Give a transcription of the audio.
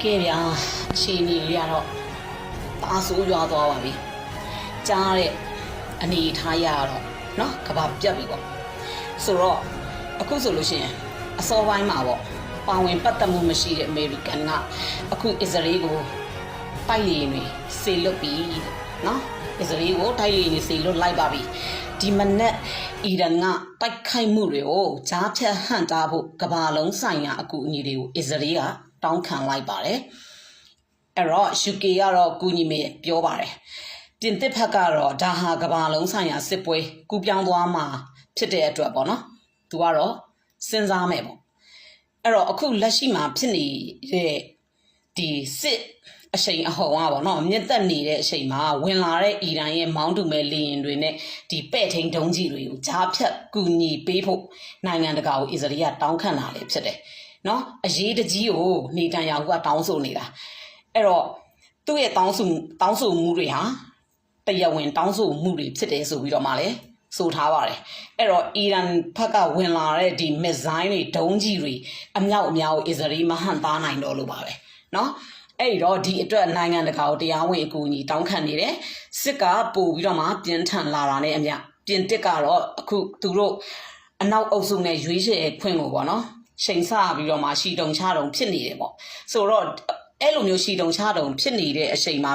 ကဲဗျာအချိန်ကြီးရတော့ပါဆိုးရွာသွားပါပြီကြားတဲ့အနေထားရတော့เนาะကဘာပြတ်ပြီပေါ့ဆိုတော့အခုဆိုလို့ရှိရင်အစောပိုင်းမှာပေါ့ပါဝင်ပတ်သက်မှုမရှိတဲ့အမေရိကန်ကအခုအစ္စရေးကိုတိုက်လေနေစေလွတ်ပြီเนาะအစ္စရေးကိုတိုက်လေနေစေလွတ်လိုက်ပါပြီဒီမနက်အီရန်ကတိုက်ခိုက်မှုတွေကိုကြားဖြတ်ဟန့်တားဖို့ကဘာလုံးဆိုင်ရာအကူအညီတွေကိုအစ္စရေးကတောင်းခံလိုက်ပါတယ်အဲ့တော့ UK ကတော့ကူညီမယ်ပြောပါတယ်ပြင်သစ်ဘက်ကတော့ဒါဟာကဘာလုံးဆိုင်ရာစစ်ပွဲကူပြောင်းသွားမှာဖြစ်တဲ့အတွက်ပေါ့နော်သူကတော့စဉ်းစားမယ်ပေါ့အဲ့တော့အခုလက်ရှိမှာဖြစ်နေတဲ့ဒီစစ်အချိန်အဟောင်းอ่ะပေါ့နော်မြင့်တက်နေတဲ့အချိန်မှာဝင်လာတဲ့အီရန်ရဲ့မောင်းတူမဲ့လေယာဉ်တွေနဲ့ဒီပဲ့ထိန်ဒုံးကြီးတွေကိုကြားဖြတ်ကူညီပေးဖို့နိုင်ငံတကာကိုအစ္စရေးကတောင်းခံတာလည်းဖြစ်တယ်နော်အရေးတကြီးကိုနေတန်ယာဟုကတောင်းဆိုနေတာအဲ့တော့သူ့ရဲ့တောင်းဆိုမှုတွေဟာတရားဝင်တောင်းဆိုမှုတွေဖြစ်တယ်ဆိုပြီးတော့မှလည်းဆိုထားပါတယ်အဲ့တော့အီရန်ဘက်ကဝင်လာတဲ့ဒီမစ်ဇိုင်းတွေဒုံးကြီးတွေအမြောက်အများကိုအစ္စရေးမဟန့်သားနိုင်တော့လို့ပါပဲနော်အဲ့တော့ဒီအတွက်နိုင်ငံတကာကိုတရားဝင်အကူအညီတောင်းခံနေတယ်စစ်ကပို့ပြီးတော့မှပြင်းထန်လာတာနဲ့အမျှပြင်တစ်ကတော့အခုသူတို့အနောက်အုပ်စုနဲ့ရွေးချယ်ဖွင့်ကိုပေါ့နော်ချိန်ဆပြီးတော့မှရှီတုံချတုံဖြစ်နေတယ်ပေါ့ဆိုတော့အဲ့လိုမျိုးရှီတုံချတုံဖြစ်နေတဲ့အချိန်မှာ